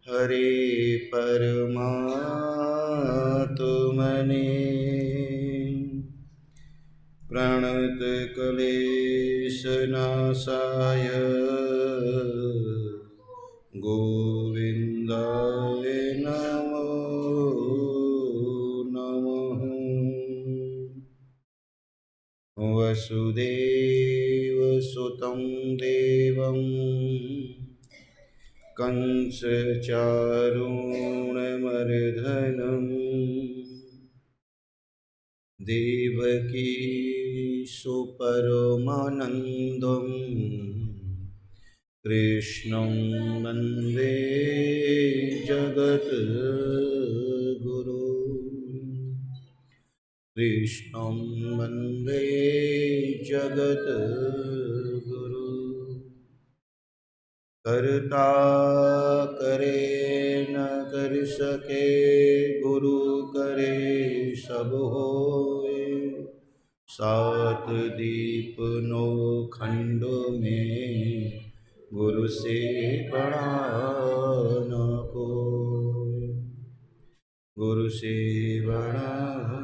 हरे परमात्मने प्रणतक्लेशनाशाय गोविन्दाय नमो नमः। वसुदेवसुतं देवं कंसचारूणमर्दनं देवकी सुपरमानन्दं कृष्णं वन्दे जगद्गुरुं। कृष्णं वन्दे जगद्गुरुं। करता करे न कर सके गुरु करे सब होए। सात दीप नौ खंड में गुरु से बड़ा न कोई। गुरु से बड़ा न।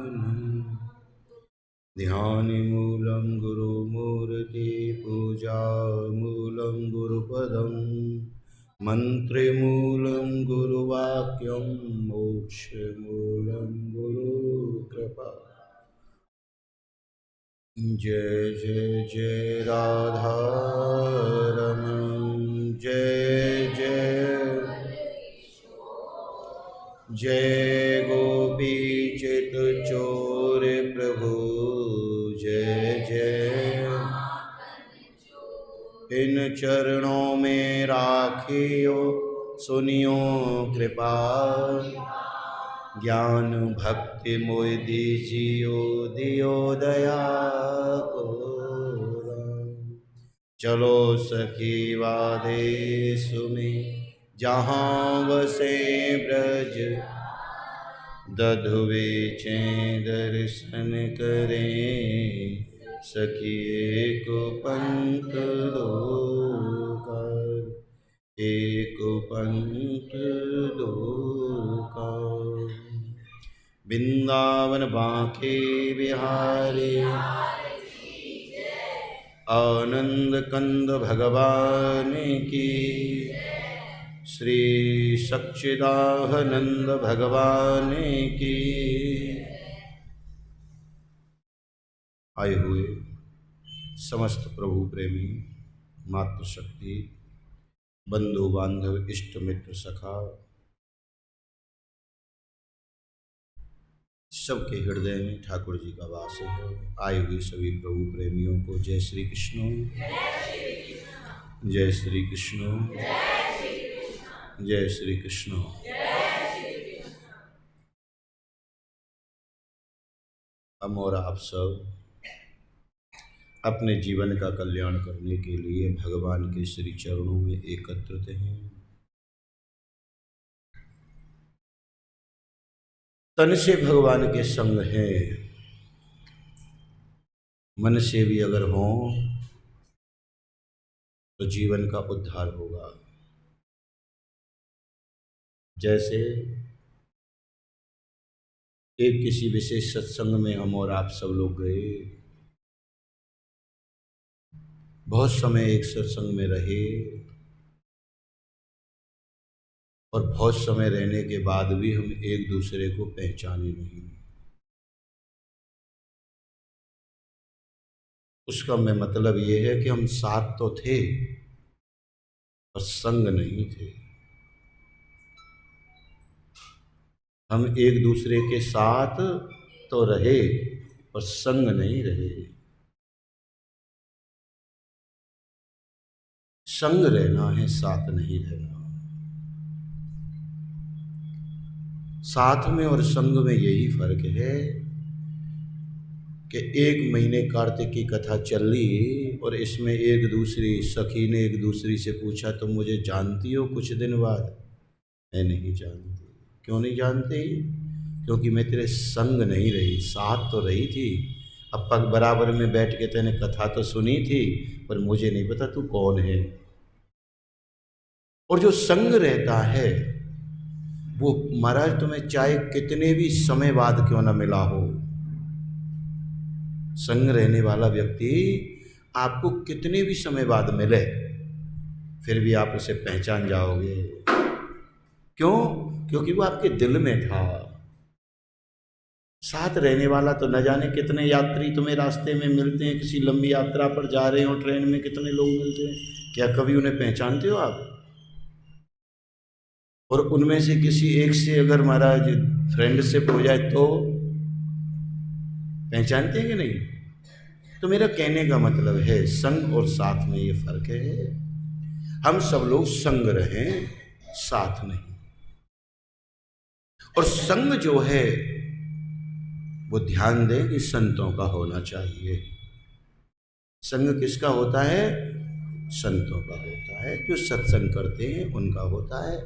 ध्यान मूलं गुरुमूर्ति पूजा मूलं गुरुपदं मंत्रमूलं गुरुवाक्यं मोक्षमूलं गुरुकृपा। जय जय जय राधा रमण जय जय गोपी चित चोर प्रभु जय जय। इन चरणों में राखियो सुनियो कृपा। ज्ञान भक्ति मोहि दीजियो दियो दया को। चलो सखी वादेश में जहाँ बसे ब्रज दधु बेचे दर्शन करें। सखी को पंथ दो कर एक पंथ दो कर। वृंदावन बांके बिहारी आनंद कंद भगवान की। श्री सच्चिदानंद भगवान की। आए हुए समस्त प्रभु प्रेमी मातृशक्ति बंधु बांधव इष्ट मित्र सखा सबके हृदय में ठाकुर जी का वास है। आए हुए सभी प्रभु प्रेमियों को जय श्री कृष्ण जय श्री कृष्ण जय श्री कृष्ण। हम और आप सब अपने जीवन का कल्याण करने के लिए भगवान के श्री चरणों में एकत्रित हैं। तन से भगवान के संग है, मन से भी अगर हों तो जीवन का उद्धार होगा। जैसे एक किसी विशेष सत्संग में हम और आप सब लोग गए, बहुत समय एक सत्संग में रहे और बहुत समय रहने के बाद भी हम एक दूसरे को पहचाने नहीं। उसका मैं मतलब ये है कि हम साथ तो थे पर संग नहीं थे। हम एक दूसरे के साथ तो रहे पर संग नहीं रहे। संग रहना है, साथ नहीं रहना। साथ में और संग में यही फर्क है कि एक महीने कार्तिक की कथा चल रही और इसमें एक दूसरी सखी ने एक दूसरी से पूछा तुम मुझे जानती हो? कुछ दिन बाद मैं नहीं जानती। क्यों नहीं जानती? क्योंकि मैं तेरे संग नहीं रही, साथ तो रही थी। अब पग बराबर में बैठ के तेने कथा तो सुनी थी पर मुझे नहीं पता तू कौन है। और जो संग रहता है वो महाराज तुम्हें चाहे कितने भी समय बाद क्यों ना मिला हो, संग रहने वाला व्यक्ति आपको कितने भी समय बाद मिले फिर भी आप उसे पहचान जाओगे। क्यों? क्योंकि वो आपके दिल में था। साथ रहने वाला तो न जाने कितने यात्री तुम्हें रास्ते में मिलते हैं, किसी लंबी यात्रा पर जा रहे हो ट्रेन में कितने लोग मिलते हैं, क्या कभी उन्हें पहचानते हो आप? और उनमें से किसी एक से अगर महाराज फ्रेंडशिप हो जाए तो पहचानते हैं कि नहीं? तो मेरा कहने का मतलब है संग और साथ में ये फर्क है। हम सब लोग संग रहें, साथ नहीं। और संग जो है वो ध्यान दें कि संतों का होना चाहिए। संग किसका होता है? संतों का होता है। जो सत्संग करते हैं उनका होता है,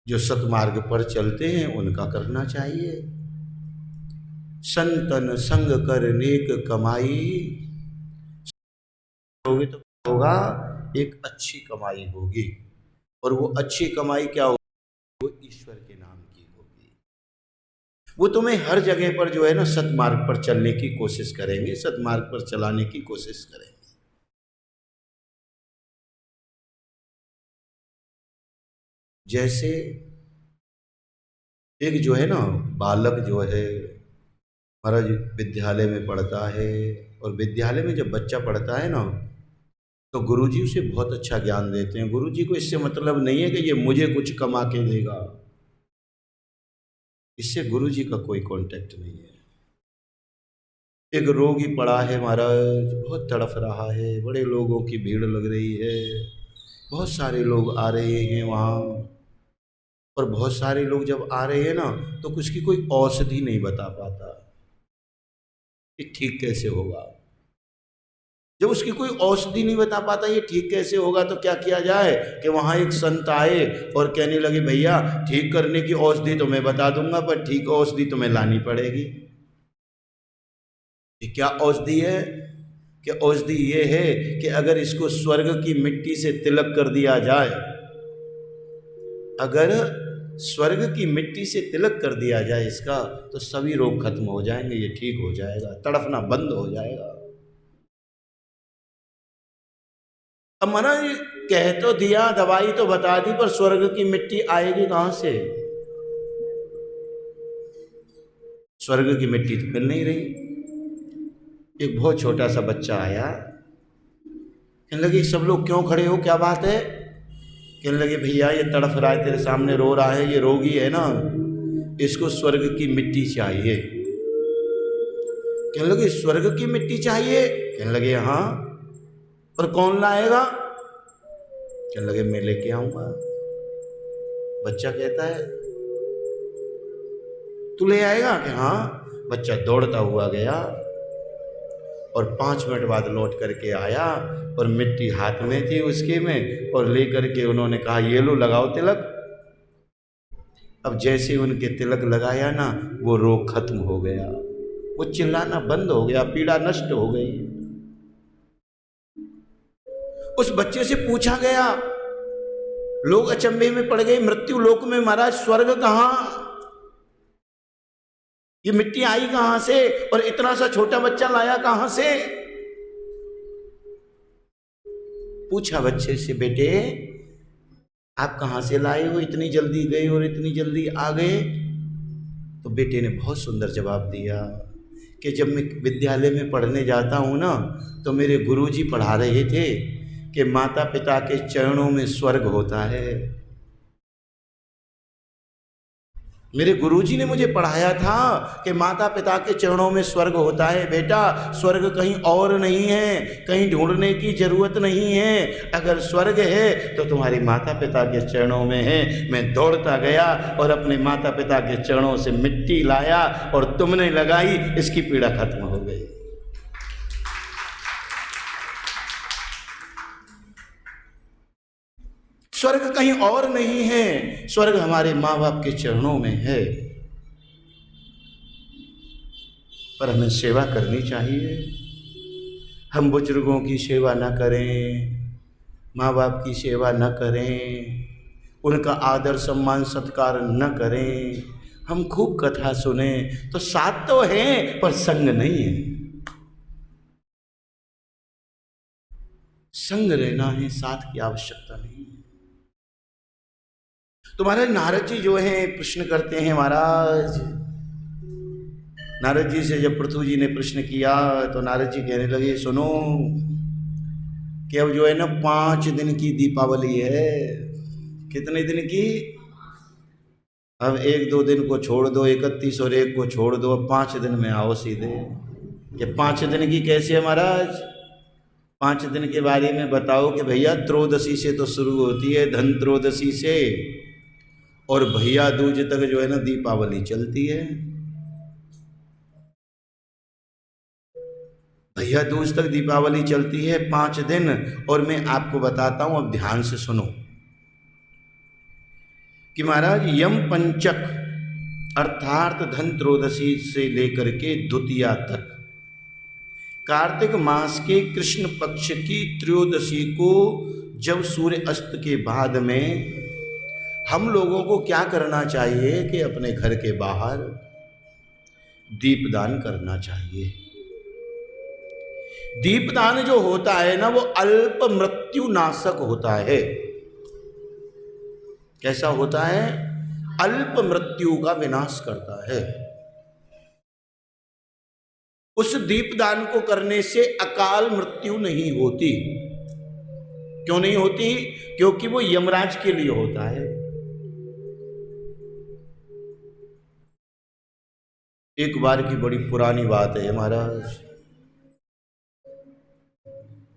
जो सतमार्ग पर चलते हैं उनका करना चाहिए। संतन संग कर नेक कमाई, होगी तो होगा एक अच्छी कमाई होगी। और वो अच्छी कमाई क्या होगी? वो ईश्वर के नाम की होगी। वो तुम्हें हर जगह पर जो है ना सतमार्ग पर चलने की कोशिश करेंगे, सतमार्ग पर चलाने की कोशिश करेंगे। जैसे एक जो है ना बालक जो है महाराज विद्यालय में पढ़ता है, और विद्यालय में जब बच्चा पढ़ता है ना तो गुरुजी उसे बहुत अच्छा ज्ञान देते हैं। गुरुजी को इससे मतलब नहीं है कि ये मुझे कुछ कमा के देगा, इससे गुरुजी का कोई कांटेक्ट नहीं है। एक रोगी पड़ा है महाराज, बहुत तड़फ रहा है, बड़े लोगों की भीड़ लग रही है, बहुत सारे लोग आ रहे हैं वहाँ, और बहुत सारे लोग जब आ रहे हैं ना तो उसकी कोई औषधि नहीं बता पाता कि ठीक कैसे होगा। जब उसकी कोई औषधि नहीं बता पाता ये ठीक कैसे होगा, तो क्या किया जाए कि वहाँ एक संत आए और कहने लगे भैया ठीक करने की औषधि तो मैं बता दूंगा, पर ठीक औषधि तुम्हें लानी पड़ेगी। ये क्या औषधि है? कि औषधि ये है कि अगर इसको स्वर्ग की मिट्टी से तिलक कर दिया जाए, अगर स्वर्ग की मिट्टी से तिलक कर दिया जाए इसका, तो सभी रोग खत्म हो जाएंगे, ये ठीक हो जाएगा, तड़फना बंद हो जाएगा। अब मना कह तो दिया, दवाई तो बता दी, पर स्वर्ग की मिट्टी आएगी कहां से? स्वर्ग की मिट्टी तो मिल नहीं रही। एक बहुत छोटा सा बच्चा आया, कहने लगे सब लोग क्यों खड़े हो, क्या बात है? कहने लगे भैया ये तड़फ रहा है, तेरे सामने रो रहा है, ये रोगी है ना, इसको स्वर्ग की मिट्टी चाहिए। कहने लगे स्वर्ग की मिट्टी चाहिए? कहने लगे हाँ। और कौन लाएगा? कहने लगे मैं लेके आऊंगा। बच्चा कहता है तू ले आएगा? कि हाँ। बच्चा दौड़ता हुआ गया और 5 मिनट बाद लौट करके आया, और मिट्टी हाथ में थी उसके में, और लेकर के उन्होंने कहा ये लो लगाओ तिलक। अब जैसे उनके तिलक लगाया ना, वो रोग खत्म हो गया, वो चिल्लाना बंद हो गया, पीड़ा नष्ट हो गई। उस बच्चे से पूछा गया, लोग अचंभे में पड़ गए, मृत्यु लोक में महाराज स्वर्ग कहां, ये मिट्टी आई कहां से, और इतना सा छोटा बच्चा लाया कहां से? पूछा बच्चे से बेटे आप कहां से लाए हो, इतनी जल्दी गए और इतनी जल्दी आ गए? तो बेटे ने बहुत सुंदर जवाब दिया कि जब मैं विद्यालय में पढ़ने जाता हूं ना, तो मेरे गुरुजी पढ़ा रहे थे कि माता पिता के चरणों में स्वर्ग होता है। मेरे गुरुजी ने मुझे पढ़ाया था कि माता पिता के चरणों में स्वर्ग होता है। बेटा स्वर्ग कहीं और नहीं है, कहीं ढूंढने की जरूरत नहीं है। अगर स्वर्ग है तो तुम्हारे माता पिता के चरणों में है। मैं दौड़ता गया और अपने माता पिता के चरणों से मिट्टी लाया और तुमने लगाई, इसकी पीड़ा खत्म हो गई। स्वर्ग कहीं और नहीं है, स्वर्ग हमारे माँ बाप के चरणों में है। पर हमें सेवा करनी चाहिए। हम बुजुर्गों की सेवा न करें, माँ बाप की सेवा न करें, उनका आदर सम्मान सत्कार न करें, हम खूब कथा सुने तो साथ तो हैं पर संग नहीं है। संग रहना है, साथ की आवश्यकता नहीं है। तो महाराज नारद जी जो है प्रश्न करते हैं। महाराज नारद जी से जब पृथु जी ने प्रश्न किया तो नारद जी कहने लगे, सुनो कि अब जो है ना 5 दिन की दीपावली है। कितने दिन की? अब 1-2 दिन को छोड़ दो, 31 और 1 को छोड़ दो, अब 5 दिन में आओ सीधे। ये 5 दिन की कैसे है महाराज? 5 दिन के बारे में बताओ कि भैया त्रयोदशी से तो शुरू होती है, धन त्रयोदशी से, और भैया दूज तक जो है ना दीपावली चलती है। भैया दूज तक दीपावली चलती है 5 दिन। और मैं आपको बताता हूं, अब ध्यान से सुनो कि महाराज यम पंचक अर्थात धन त्रयोदशी से लेकर के द्वितीया तक, कार्तिक मास के कृष्ण पक्ष की त्रयोदशी को जब सूर्य अस्त के बाद में हम लोगों को क्या करना चाहिए कि अपने घर के बाहर दीपदान करना चाहिए। दीपदान जो होता है ना वो अल्प मृत्यु नाशक होता है। कैसा होता है? अल्प मृत्यु का विनाश करता है। उस दीपदान को करने से अकाल मृत्यु नहीं होती। क्यों नहीं होती? क्योंकि वो यमराज के लिए होता है। एक बार की बड़ी पुरानी बात है महाराज,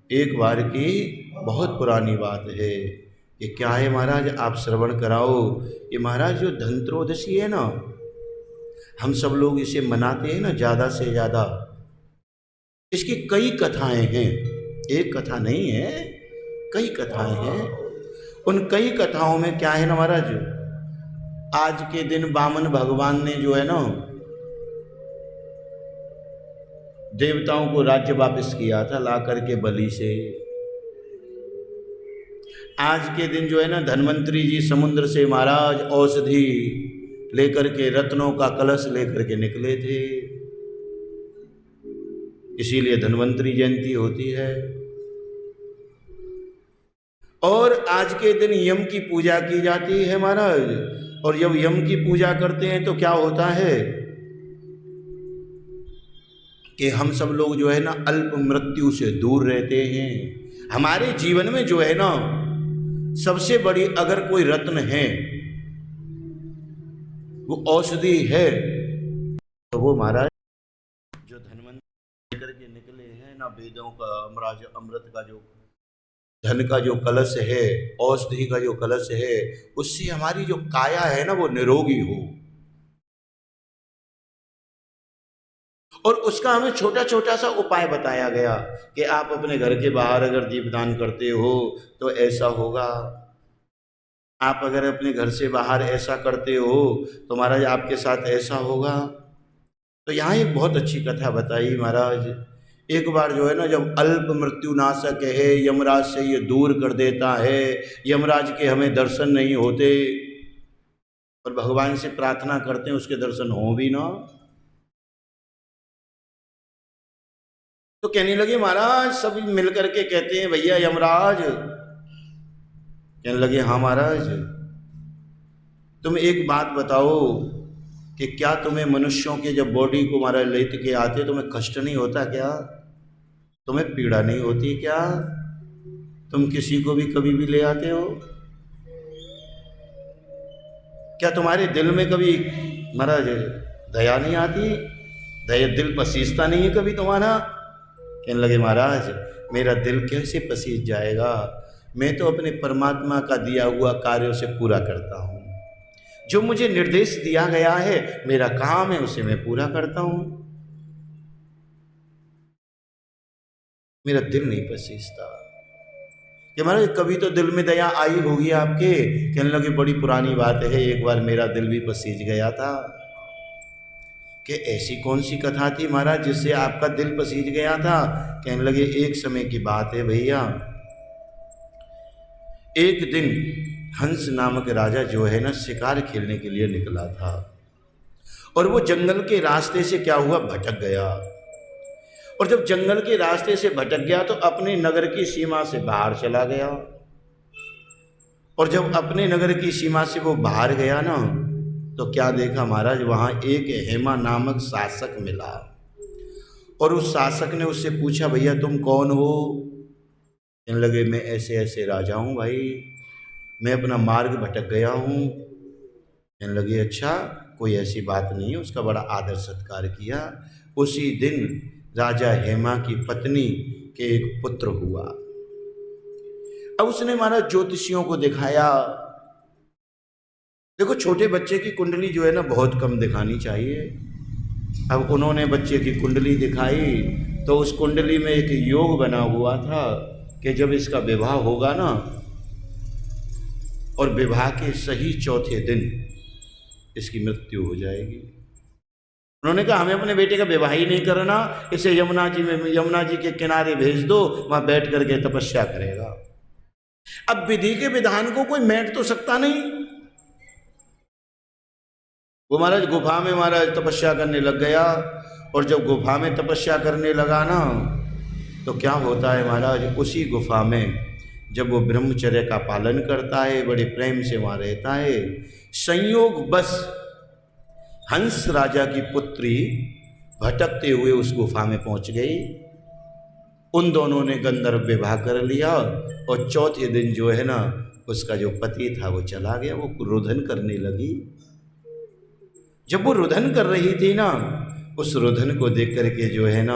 एक बार की बहुत पुरानी बात है। ये क्या है महाराज? आप श्रवण कराओ। ये महाराज जो धन त्रयोदशी है ना, हम सब लोग इसे मनाते हैं ना ज़्यादा से ज़्यादा। इसकी कई कथाएं हैं, एक कथा नहीं है, कई कथाएं हैं। उन कई कथाओं में क्या है ना महाराज, आज के दिन वामन भगवान ने जो है ना देवताओं को राज्य वापस किया था ला करके बलि से। आज के दिन जो है ना धन्वंतरी जी समुद्र से महाराज औषधि लेकर के, रत्नों का कलश लेकर के निकले थे, इसीलिए धन्वंतरी जयंती होती है। और आज के दिन यम की पूजा की जाती है महाराज। और जब यम की पूजा करते हैं तो क्या होता है कि हम सब लोग जो है ना अल्प मृत्यु से दूर रहते हैं। हमारे जीवन में जो है ना सबसे बड़ी अगर कोई रत्न है, वो औषधि है, तो वो महाराज जो धन्वंतरी लेकर के निकले हैं ना, वेदों का अमृत का जो धन का जो कलश है, औषधि का जो कलश है, उससे हमारी जो काया है ना वो निरोगी हो। और उसका हमें छोटा छोटा सा उपाय बताया गया कि आप अपने घर के बाहर अगर दीपदान करते हो तो ऐसा होगा, आप अगर अपने घर से बाहर ऐसा करते हो तो महाराज आपके साथ ऐसा होगा। तो यहाँ एक बहुत अच्छी कथा बताई महाराज। एक बार जो है ना जब अल्प मृत्यु नाशक है, यमराज से ये दूर कर देता है, यमराज के हमें दर्शन नहीं होते, और भगवान से प्रार्थना करते हैं उसके दर्शन हो भी ना, तो कहने लगे महाराज, सभी मिलकर के कहते हैं भैया यमराज। कहने लगे हाँ महाराज, तुम एक बात बताओ कि क्या तुम्हें मनुष्यों के जब बॉडी को महाराज लेते के आते तुम्हें कष्ट नहीं होता क्या? तुम्हें पीड़ा नहीं होती क्या? तुम किसी को भी कभी भी ले आते हो क्या? तुम्हारे दिल में कभी महाराज दया नहीं आती? दया दिल पसीजता नहीं है कभी तुम्हारा? कहने लगे महाराज मेरा दिल कैसे पसीज जाएगा, मैं तो अपने परमात्मा का दिया हुआ कार्यों से पूरा करता हूँ। जो मुझे निर्देश दिया गया है, मेरा काम है, उसे मैं पूरा करता हूँ, मेरा दिल नहीं पसीजता। कि महाराज कभी तो दिल में दया आई होगी आपके? कहने लगे बड़ी पुरानी बात है, एक बार मेरा दिल भी पसीज गया था। कि ऐसी कौन सी कथा थी महाराज जिससे आपका दिल पसीज गया था? कहने लगे एक समय की बात है भैया, एक दिन हंस नामक राजा जो है ना शिकार खेलने के लिए निकला था, और वो जंगल के रास्ते से क्या हुआ, भटक गया। और जब जंगल के रास्ते से भटक गया तो अपने नगर की सीमा से बाहर चला गया। और जब अपने नगर की सीमा से वो बाहर गया ना, तो क्या देखा महाराज, वहाँ एक हेमा नामक शासक मिला। और उस शासक ने उससे पूछा, भैया तुम कौन हो? कहने लगे, मैं ऐसे ऐसे राजा हूँ भाई, मैं अपना मार्ग भटक गया हूँ। कहने लगे, अच्छा कोई ऐसी बात नहीं है। उसका बड़ा आदर सत्कार किया। उसी दिन राजा हेमा की पत्नी के एक पुत्र हुआ। अब उसने महाराज ज्योतिषियों को दिखाया। देखो छोटे बच्चे की कुंडली जो है ना बहुत कम दिखानी चाहिए। अब उन्होंने बच्चे की कुंडली दिखाई तो उस कुंडली में एक योग बना हुआ था कि जब इसका विवाह होगा ना, और विवाह के सही चौथे दिन इसकी मृत्यु हो जाएगी। उन्होंने कहा, हमें अपने बेटे का विवाह ही नहीं करना, इसे यमुना जी के किनारे भेज दो, वहां बैठ करके तपस्या करेगा। अब विधि के विधान को कोई मैट तो सकता नहीं। वो महाराज गुफा में महाराज तपस्या करने लग गया। और जब गुफा में तपस्या करने लगा ना, तो क्या होता है महाराज, उसी गुफा में जब वो ब्रह्मचर्य का पालन करता है, बड़े प्रेम से वहाँ रहता है, संयोग बस हंस राजा की पुत्री भटकते हुए उस गुफा में पहुंच गई। उन दोनों ने गंधर्व विवाह कर लिया। और चौथे दिन जो है ना, उसका जो पति था वो चला गया। वो रुदन करने लगी। जब वो रुदन कर रही थी ना, उस रुदन को देख करके जो है ना,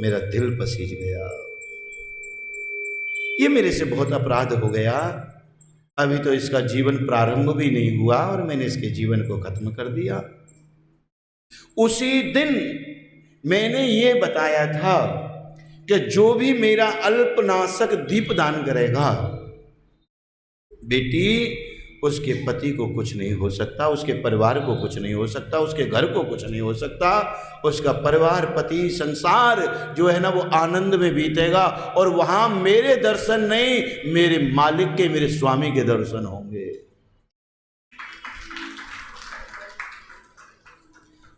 मेरा दिल पसीज गया। ये मेरे से बहुत अपराध हो गया। अभी तो इसका जीवन प्रारंभ भी नहीं हुआ और मैंने इसके जीवन को खत्म कर दिया। उसी दिन मैंने ये बताया था कि जो भी मेरा अल्पनाशक दीप दान करेगा, बेटी उसके पति को कुछ नहीं हो सकता, उसके परिवार को कुछ नहीं हो सकता, उसके घर को कुछ नहीं हो सकता। उसका परिवार, पति, संसार जो है ना वो आनंद में बीतेगा। और वहां मेरे दर्शन नहीं, मेरे मालिक के, मेरे स्वामी के दर्शन होंगे।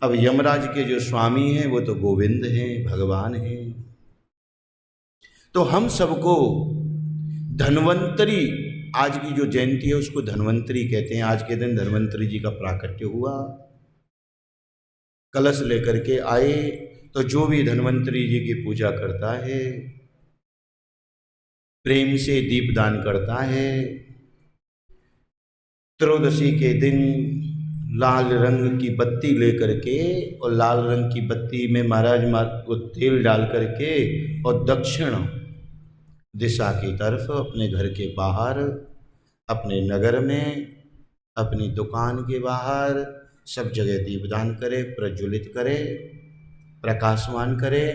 अब यमराज के जो स्वामी हैं वो तो गोविंद हैं, भगवान हैं। तो हम सबको धन्वंतरी, आज की जो जयंती है उसको धन्वंतरी कहते हैं। आज के दिन धन्वंतरी जी का प्राकट्य हुआ। कलश लेकर के आए, तो जो भी धन्वंतरी जी की पूजा करता है, प्रेम से दीपदान करता है, त्रयोदशी के दिन लाल रंग की बत्ती लेकर के, और लाल रंग की बत्ती में महाराज को तेल डाल करके, और दक्षिण दिशा की तरफ अपने घर के बाहर, अपने नगर में, अपनी दुकान के बाहर, सब जगह दीपदान करे, प्रज्वलित करे, प्रकाशमान करे।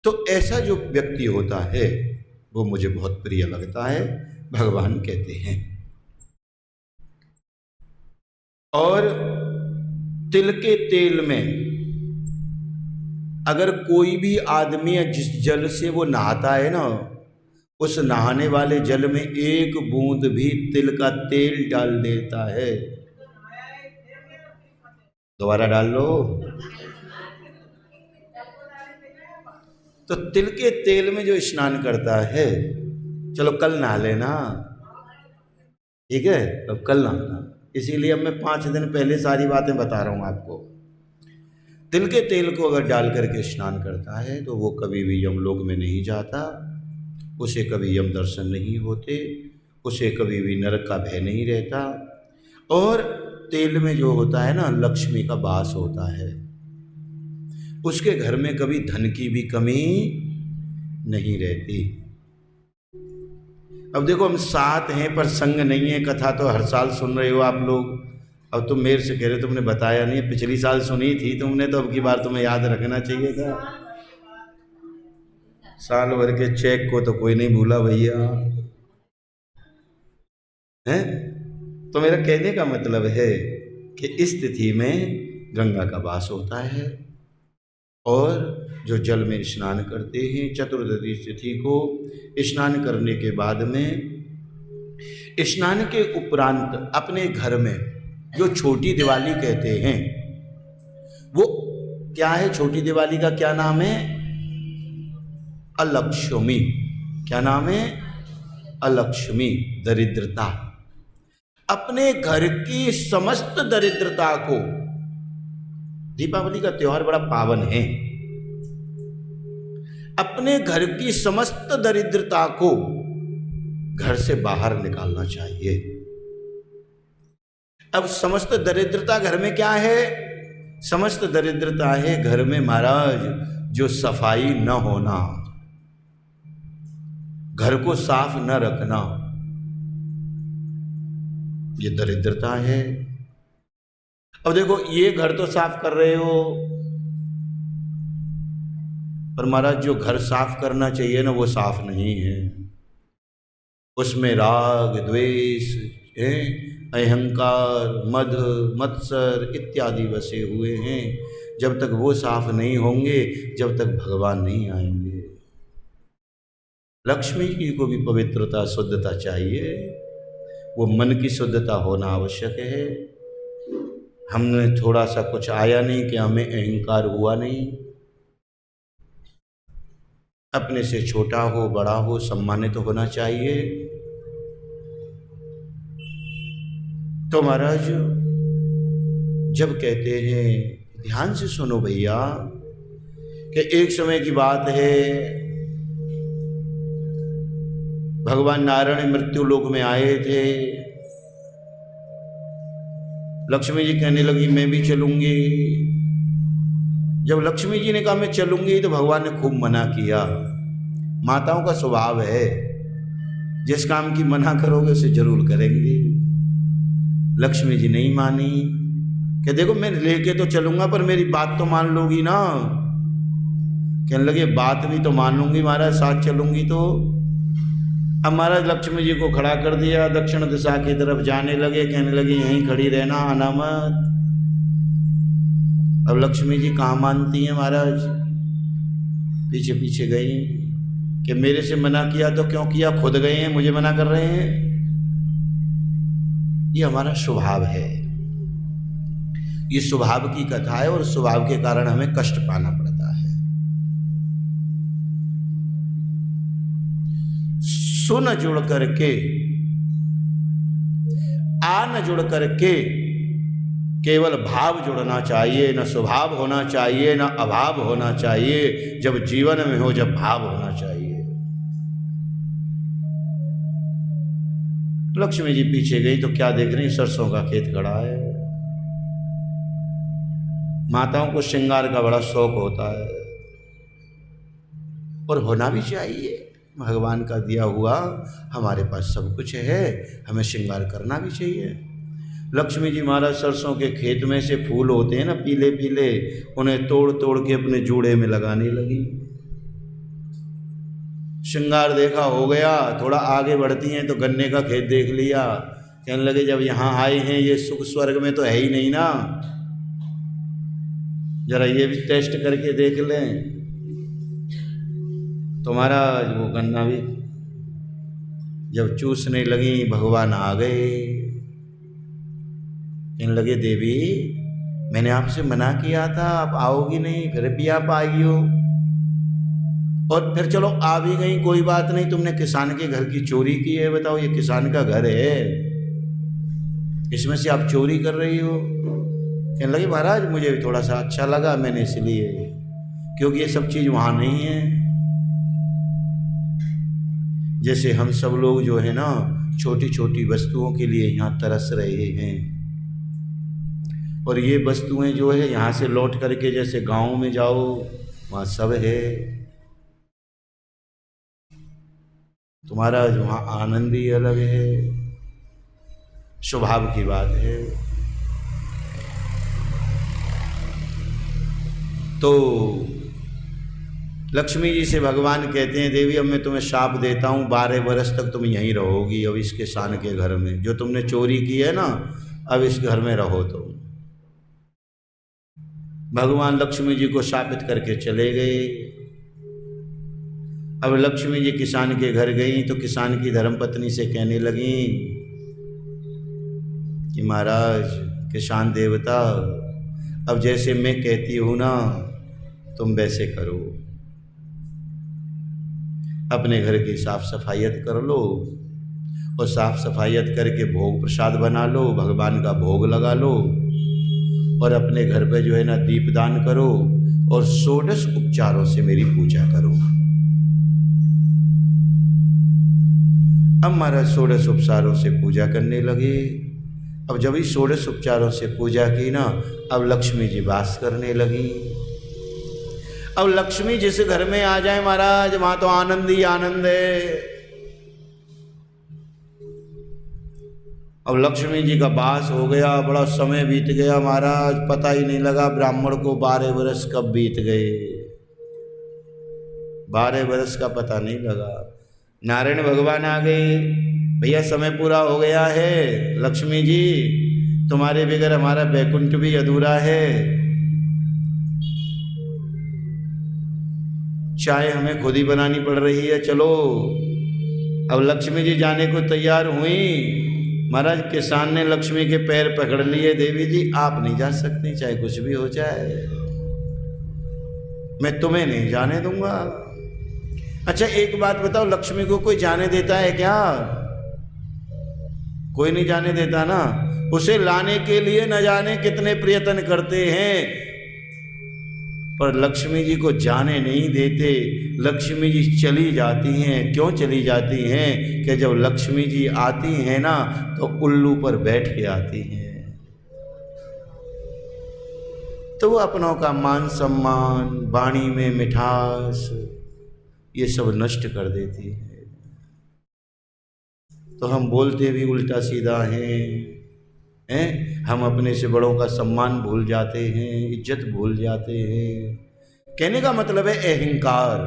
तो ऐसा जो व्यक्ति होता है वो मुझे बहुत प्रिय लगता है, भगवान कहते हैं। और तिल के तेल में अगर कोई भी आदमी जिस जल से वो नहाता है ना, उस नहाने वाले जल में एक बूंद भी तिल का तेल डाल देता है, दोबारा डाल लो, तो तिल के तेल में जो स्नान करता है, चलो कल नहा लेना, ठीक है, तो कल नहाना। इसीलिए अब मैं 5 दिन पहले सारी बातें बता रहा हूं आपको। तिल के तेल को अगर डाल करके स्नान करता है तो वो कभी भी यमलोक में नहीं जाता, उसे कभी यम दर्शन नहीं होते, उसे कभी भी नरक का भय नहीं रहता। और तेल में जो होता है ना, लक्ष्मी का वास होता है, उसके घर में कभी धन की भी कमी नहीं रहती। अब देखो हम साथ हैं पर संग नहीं है, कथा तो हर साल सुन रहे हो आप लोग। अब तुम मेरे से कह रहे हो, तुमने बताया नहीं, पिछली साल सुनी थी तुमने, तो अब की बार तुम्हें याद रखना चाहिए था। साल भर के चेक को तो कोई नहीं भूला भैया, हैं? तो मेरा कहने का मतलब है कि इस तिथि में गंगा का वास होता है। और जो जल में स्नान करते हैं, चतुर्दशी तिथि को स्नान करने के बाद में स्नान के उपरांत अपने घर में जो छोटी दिवाली कहते हैं, वो क्या है? छोटी दिवाली का क्या नाम है? अलक्ष्मी। क्या नाम है? अलक्ष्मी, दरिद्रता। अपने घर की समस्त दरिद्रता को, दीपावली का त्योहार बड़ा पावन है, अपने घर की समस्त दरिद्रता को घर से बाहर निकालना चाहिए। अब समस्त दरिद्रता घर में क्या है? समस्त दरिद्रता है घर में महाराज जो सफाई न होना, घर को साफ न रखना, ये दरिद्रता है। अब देखो, ये घर तो साफ कर रहे हो, पर महाराज जो घर साफ करना चाहिए ना, वो साफ नहीं है। उसमें राग, द्वेष, अहंकार, मद, मत्सर इत्यादि बसे हुए हैं। जब तक वो साफ नहीं होंगे, जब तक भगवान नहीं आएंगे। लक्ष्मी जी को भी पवित्रता, शुद्धता चाहिए। वो मन की शुद्धता होना आवश्यक है। हमने थोड़ा सा कुछ आया नहीं कि हमें अहंकार हुआ नहीं। अपने से छोटा हो, बड़ा हो, सम्मानित तो होना चाहिए। तो महाराज जब कहते हैं, ध्यान से सुनो भैया, कि एक समय की बात है, भगवान नारायण मृत्यु लोक में आए थे। लक्ष्मी जी कहने लगी मैं भी चलूंगी। जब लक्ष्मी जी ने कहा मैं चलूंगी, तो भगवान ने खूब मना किया। माताओं का स्वभाव है, जिस काम की मना करोगे उसे जरूर करेंगे। लक्ष्मी जी नहीं मानी, कि देखो मैं लेके तो चलूंगा, पर मेरी बात तो मान लोगी ना। कहने लगे बात भी तो मान लूंगी महाराज, साथ चलूंगी तो। अब महाराज लक्ष्मी जी को खड़ा कर दिया, दक्षिण दिशा की तरफ जाने लगे। कहने लगे यहीं खड़ी रहना, आना मत। अब लक्ष्मी जी कहाँ मानती हैं महाराज, पीछे पीछे गई कि मेरे से मना किया तो क्यों किया, खुद गए हैं, मुझे मना कर रहे हैं। ये हमारा स्वभाव है, ये स्वभाव की कथा है, और स्वभाव के कारण हमें कष्ट पाना पड़ता है। सुन जुड़ करके, आ न जुड़ करके, केवल भाव जुड़ना चाहिए, न स्वभाव होना चाहिए, न अभाव होना चाहिए। जब जीवन में हो, जब भाव होना चाहिए। लक्ष्मी जी पीछे गई तो क्या देख रही, सरसों का खेत खड़ा है। माताओं को श्रृंगार का बड़ा शौक होता है, और होना भी चाहिए। भगवान का दिया हुआ हमारे पास सब कुछ है, हमें श्रृंगार करना भी चाहिए। लक्ष्मी जी महाराज सरसों के खेत में से फूल होते हैं ना पीले पीले, उन्हें तोड़ तोड़ के अपने जूड़े में लगाने लगी। श्रृंगार देखा हो गया, थोड़ा आगे बढ़ती हैं तो गन्ने का खेत देख लिया। कहने लगे जब यहाँ आए हैं, ये सुख स्वर्ग में तो है ही नहीं ना, जरा ये भी टेस्ट करके देख लें। तो महाराज वो गन्ना भी जब चूसने लगी, भगवान आ गए। कहने लगे देवी मैंने आपसे मना किया था, आप आओगी नहीं, फिर भी आप आई हो। और फिर चलो आ भी गई, कोई बात नहीं, तुमने किसान के घर की चोरी की है। बताओ, ये किसान का घर है, इसमें से आप चोरी कर रही हो। कहने लगे महाराज मुझे थोड़ा सा अच्छा लगा, मैंने इसलिए, क्योंकि ये सब चीज़ वहाँ नहीं है। जैसे हम सब लोग जो है ना, छोटी छोटी वस्तुओं के लिए यहाँ तरस रहे हैं, और ये वस्तुएं जो है यहाँ से लौट करके जैसे गांव में जाओ वहाँ सब है। तुम्हारा जो वहाँ आनंद ही अलग है, स्वभाव की बात है। तो लक्ष्मी जी से भगवान कहते हैं देवी अब मैं तुम्हें शाप देता हूँ, 12 वर्ष तक तुम यहीं रहोगी। अब इस किसान के घर में जो तुमने चोरी की है ना, अब इस घर में रहो। तो भगवान लक्ष्मी जी को शापित करके चले गए। अब लक्ष्मी जी किसान के घर गई तो किसान की धर्मपत्नी से कहने लगी कि महाराज किसान देवता, अब जैसे मैं कहती हूँ ना तुम वैसे करो, अपने घर की साफ सफाइयत कर लो और साफ सफाइयत करके भोग प्रसाद बना लो, भगवान का भोग लगा लो और अपने घर पे जो है ना दीपदान करो और 16 उपचारों से मेरी पूजा करो। अब महाराज 16 उपचारों से पूजा करने लगे। अब जब ही 16 उपचारों से पूजा की ना, अब लक्ष्मी जी वास करने लगी। अब लक्ष्मी जिस घर में आ जाए महाराज, वहां तो आनंद ही आनंद है। अब लक्ष्मी जी का वास हो गया, बड़ा समय बीत गया महाराज, पता ही नहीं लगा ब्राह्मण को 12 वर्ष कब बीत गए, 12 वर्ष का पता नहीं लगा। नारायण भगवान आ गए, भैया समय पूरा हो गया है, लक्ष्मी जी तुम्हारे बगैर हमारा बैकुंठ भी अधूरा है, चाय हमें खुद ही बनानी पड़ रही है, चलो। अब लक्ष्मी जी जाने को तैयार हुई। महाराज किसान ने लक्ष्मी के पैर पकड़ लिए, देवी जी आप नहीं जा सकती, चाहे कुछ भी हो जाए, मैं तुम्हें नहीं जाने दूंगा। अच्छा एक बात बताओ, लक्ष्मी को कोई जाने देता है क्या? कोई नहीं जाने देता ना। उसे लाने के लिए न जाने कितने प्रयत्न करते हैं, पर लक्ष्मी जी को जाने नहीं देते। लक्ष्मी जी चली जाती हैं। क्यों चली जाती हैं? कि जब लक्ष्मी जी आती हैं ना तो उल्लू पर बैठ के आती हैं, तो वो अपनों का मान सम्मान, वाणी में मिठास, ये सब नष्ट कर देती है। तो हम बोलते भी उल्टा सीधा हैं, हम अपने से बड़ों का सम्मान भूल जाते हैं, इज्जत भूल जाते हैं। कहने का मतलब है अहंकार,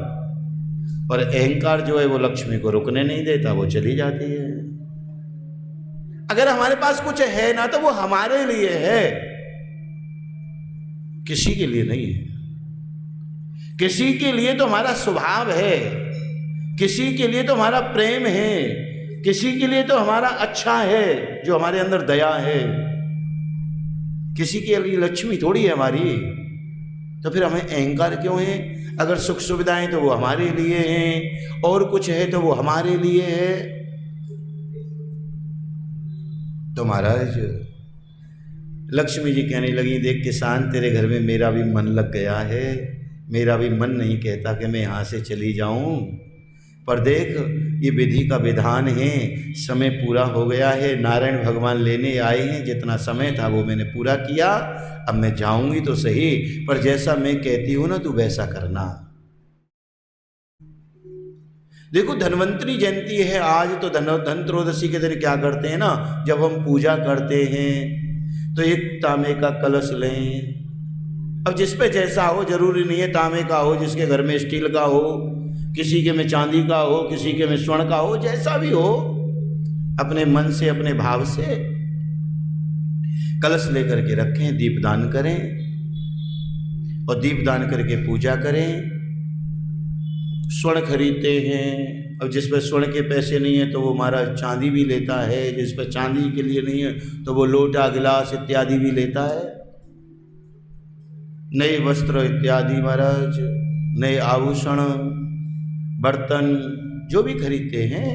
और अहंकार जो है वो लक्ष्मी को रुकने नहीं देता, वो चली जाती है। अगर हमारे पास कुछ है ना तो वो हमारे लिए है, किसी के लिए नहीं है। किसी के लिए तो हमारा स्वभाव है, किसी के लिए तो हमारा प्रेम है, किसी के लिए तो हमारा अच्छा है, जो हमारे अंदर दया है। किसी के लिए लक्ष्मी थोड़ी है हमारी, तो फिर हमें अहंकार क्यों है? अगर सुख सुविधाएं तो वो हमारे लिए हैं, और कुछ है तो वो हमारे लिए है। तो महाराज लक्ष्मी जी कहने लगी, देख किसान तेरे घर में मेरा भी मन लग गया है, मेरा भी मन नहीं कहता कि मैं यहाँ से चली जाऊँ, पर देख ये विधि का विधान है, समय पूरा हो गया है, नारायण भगवान लेने आए हैं, जितना समय था वो मैंने पूरा किया, अब मैं जाऊंगी तो सही, पर जैसा मैं कहती हूँ ना तू वैसा करना। देखो धन्वंतरी जयंती है आज, तो धनत्रयोदशी के दिन क्या करते हैं ना, जब हम पूजा करते हैं तो एक तांबे का कलश लें। अब जिस पे जैसा हो, जरूरी नहीं है तांबे का हो, जिसके घर में स्टील का हो, किसी के में चांदी का हो, किसी के में स्वर्ण का हो, जैसा भी हो, अपने मन से अपने भाव से कलश लेकर के रखें, दीपदान करें और दीपदान करके पूजा करें। स्वर्ण खरीदते हैं, अब जिस पर स्वर्ण के पैसे नहीं है तो वो महाराज चांदी भी लेता है, जिस पर चांदी के लिए नहीं है तो वो लोटा गिलास इत्यादि भी लेता है। नए वस्त्र इत्यादि महाराज, नए आभूषण, बर्तन जो भी खरीदते हैं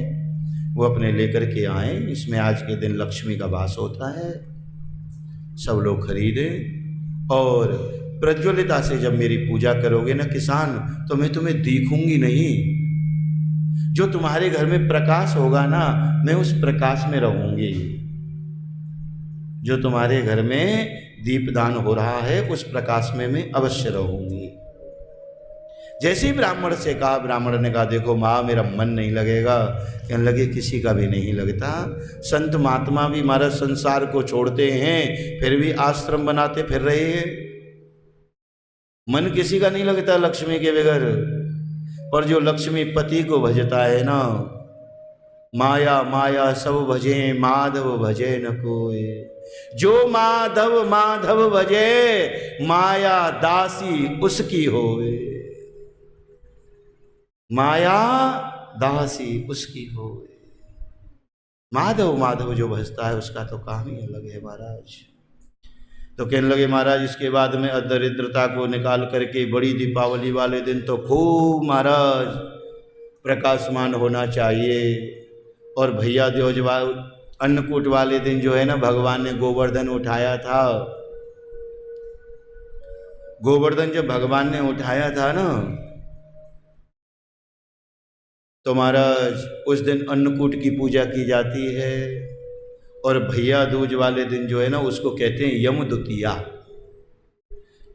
वो अपने लेकर के आए। इसमें आज के दिन लक्ष्मी का वास होता है, सब लोग खरीदें और प्रज्वलिता से जब मेरी पूजा करोगे ना किसान, तो मैं तुम्हें देखूंगी नहीं, जो तुम्हारे घर में प्रकाश होगा ना मैं उस प्रकाश में रहूंगी। जो तुम्हारे घर में दीपदान हो रहा है उस प्रकाश में मैं अवश्य रहूंगी। जैसे ही ब्राह्मण से कहा, ब्राह्मण ने कहा देखो माँ मेरा मन नहीं लगेगा। कहने लगे किसी का भी नहीं लगता, संत महात्मा भी हमारा संसार को छोड़ते हैं फिर भी आश्रम बनाते फिर रहे हैं। मन किसी का नहीं लगता लक्ष्मी के बगैर, पर जो लक्ष्मी पति को भजता है ना, माया माया सब भजे माधव भजे न कोई, जो माधव माधव भजे माया दासी उसकी होवे, माया दासी उसकी होवे। माधव माधव जो भजता है उसका तो काम ही अलग है महाराज। तो कहने लगे महाराज इसके बाद में दरिद्रता को निकाल करके बड़ी दीपावली वाले दिन तो खूब महाराज प्रकाशमान होना चाहिए। और भैया द्योजवा अन्नकूट वाले दिन जो है ना भगवान ने गोवर्धन उठाया था। गोवर्धन जब भगवान ने उठाया था ना तो महाराज उस दिन अन्नकूट की पूजा की जाती है। और भैया दूज वाले दिन जो है ना उसको कहते हैं यम द्वितीया।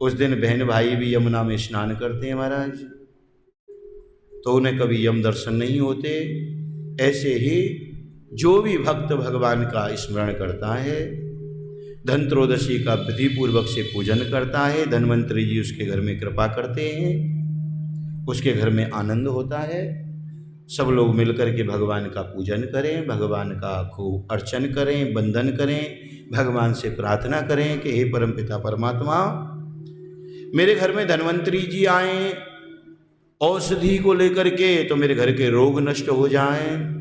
उस दिन बहन भाई भी यमुना में स्नान करते हैं महाराज, तो उन्हें कभी यम दर्शन नहीं होते। ऐसे ही जो भी भक्त भगवान का स्मरण करता है, धनत्रयोदशी का विधि पूर्वक से पूजन करता है, धन्वंतरी जी उसके घर में कृपा करते हैं, उसके घर में आनंद होता है। सब लोग मिलकर के भगवान का पूजन करें, भगवान का खूब अर्चन करें, वंदन करें, भगवान से प्रार्थना करें कि हे परमपिता परमात्मा मेरे घर में धन्वंतरी जी आए औषधि को लेकर के तो मेरे घर के रोग नष्ट हो जाएं।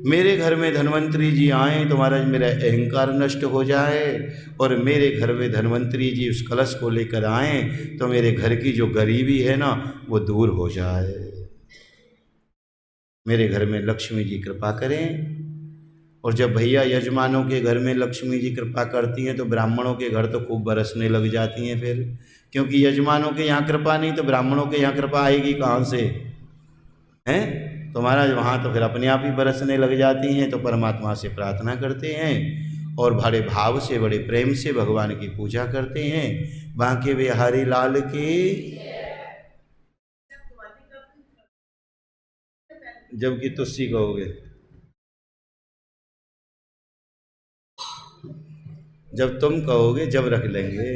मेरे घर में धन्वंतरी जी आए तो महाराज मेरा अहंकार नष्ट हो जाए। और मेरे घर में धन्वंतरी जी उस कलश को लेकर आए तो मेरे घर की जो गरीबी है ना वो दूर हो जाए। मेरे घर में लक्ष्मी जी कृपा करें। और जब भैया यजमानों के घर में लक्ष्मी जी कृपा करती हैं तो ब्राह्मणों के घर तो खूब बरसने लग जाती हैं फिर, क्योंकि यजमानों के यहाँ कृपा नहीं तो ब्राह्मणों के यहाँ कृपा आएगी कहाँ से, हैं? तो महाराज वहाँ तो फिर अपने आप ही बरसने लग जाती हैं। तो परमात्मा से प्रार्थना करते हैं और बड़े भाव से बड़े प्रेम से भगवान की पूजा करते हैं। बांके बिहारी लाल की, जबकि तुस्सी कहोगे, जब तुम कहोगे जब रख लेंगे।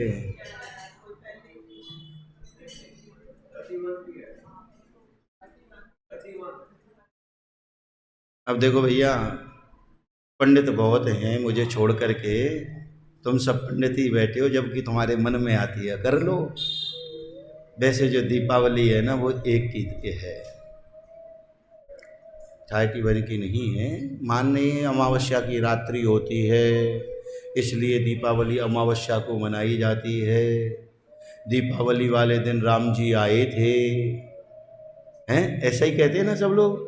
अब देखो भैया पंडित बहुत हैं, मुझे छोड़ करके तुम सब पंडित ही बैठे हो, जबकि तुम्हारे मन में आती है कर लो। वैसे जो दीपावली है ना वो एक की है, छाटी भर की नहीं है। माननीय अमावस्या की रात्रि होती है इसलिए दीपावली अमावस्या को मनाई जाती है। दीपावली वाले दिन राम जी आए थे, हैं? ऐसा ही कहते हैं ना सब लोग।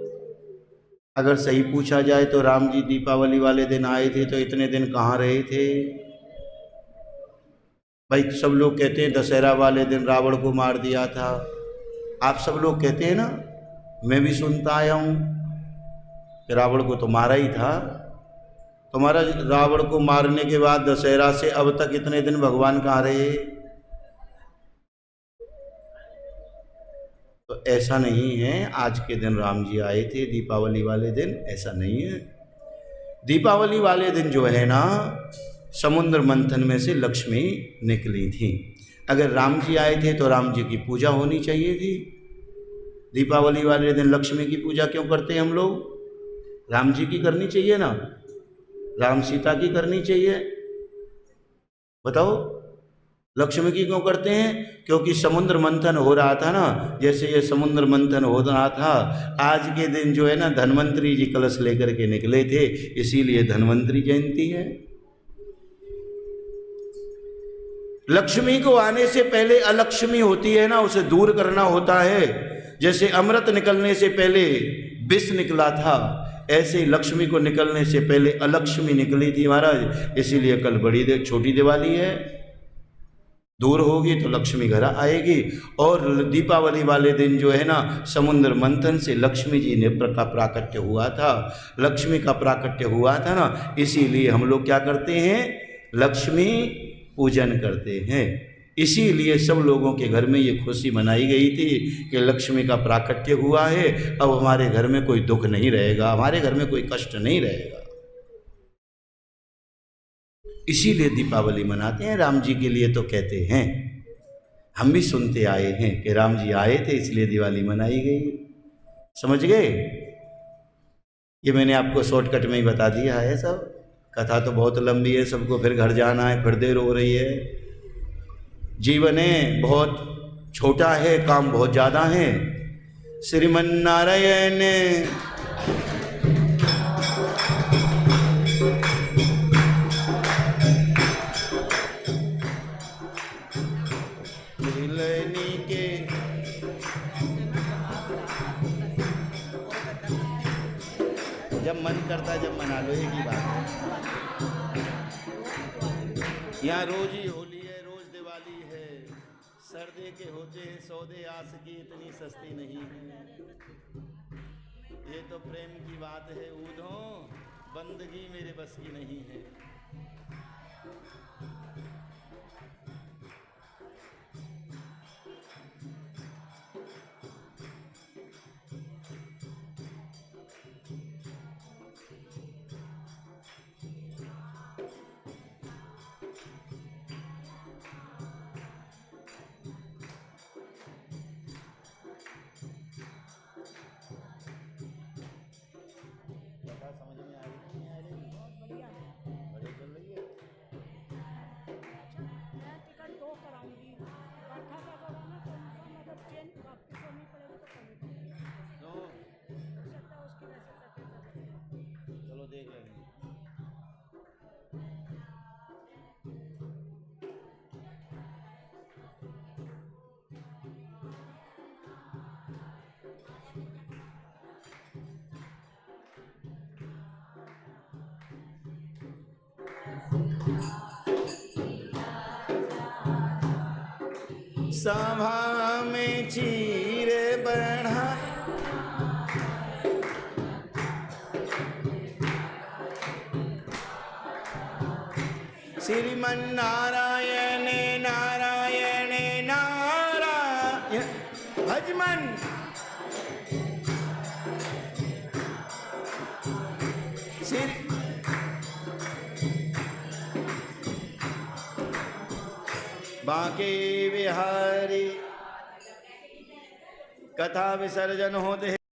अगर सही पूछा जाए तो राम जी दीपावली वाले दिन आए थे तो इतने दिन कहाँ रहे थे भाई? सब लोग कहते हैं दशहरा वाले दिन रावण को मार दिया था। आप सब लोग कहते हैं ना, मैं भी सुनता आया हूँ कि रावण को तो मारा ही था। तो महाराज रावण को मारने के बाद दशहरा से अब तक इतने दिन भगवान कहाँ रहे? तो ऐसा नहीं है आज के दिन राम जी आए थे दीपावली वाले दिन, ऐसा नहीं है। दीपावली वाले दिन जो है ना समुद्र मंथन में से लक्ष्मी निकली थी। अगर राम जी आए थे तो राम जी की पूजा होनी चाहिए थी। दीपावली वाले दिन लक्ष्मी की पूजा क्यों करते हैं हम लोग? राम जी की करनी चाहिए ना, राम सीता की करनी चाहिए। बताओ लक्ष्मी की क्यों करते हैं? क्योंकि समुद्र मंथन हो रहा था ना, जैसे ये समुद्र मंथन हो रहा था आज के दिन जो है ना धन्वंतरी जी कलश लेकर के निकले थे, इसीलिए धन्वंतरी जयंती है। लक्ष्मी को आने से पहले अलक्ष्मी होती है ना, उसे दूर करना होता है। जैसे अमृत निकलने से पहले विष निकला था, ऐसे ही लक्ष्मी को निकलने से पहले अलक्ष्मी निकली थी महाराज। इसीलिए कल बड़ी छोटी दिवाली है, दूर होगी तो लक्ष्मी घर आएगी। और दीपावली वाले दिन जो है ना समुद्र मंथन से लक्ष्मी जी ने का प्राकट्य हुआ था, लक्ष्मी का प्राकट्य हुआ था ना, इसीलिए हम लोग क्या करते हैं? लक्ष्मी पूजन करते हैं। इसीलिए सब लोगों के घर में ये खुशी मनाई गई थी कि लक्ष्मी का प्राकट्य हुआ है, अब हमारे घर में कोई दुख नहीं रहेगा, हमारे घर में कोई कष्ट नहीं रहेगा। इसीलिए दीपावली मनाते हैं। राम जी के लिए तो कहते हैं, हम भी सुनते आए हैं कि राम जी आए थे इसलिए दिवाली मनाई गई। समझ गए? ये मैंने आपको शॉर्टकट में ही बता दिया है सब। कथा तो बहुत लंबी है, सबको फिर घर जाना है, फिर देर हो रही है। जीवन है बहुत छोटा है, काम बहुत ज़्यादा है। श्रीमन नारायण करता जब मना लो, एक ही बात है। यहाँ रोज ही होली है, रोज दिवाली है, सर्दे के होते हैं सौदे, आस की इतनी सस्ती नहीं है। ये तो प्रेम की बात है ऊधों, बंदगी मेरे बस की नहीं है। समझ में आ रही नहीं आ रही? बहुत बढ़िया है। बढ़िया चल रही है। अच्छा, मैं टिकट 2 कराऊंगी। वर्षा का जो है ना, तो इंसान अगर ट्रेन वापस होनी पड़ेगी तो करनी पड़ेगी। क्यों? हो सकता है उसकी वजह से सफेद सफेद। चलो देख लेंगे। सभा में चीर बढ़ा, श्रीमन नारायण नारायण नारायण भजमन। श्री बांके बिहारी कथा विसर्जन होते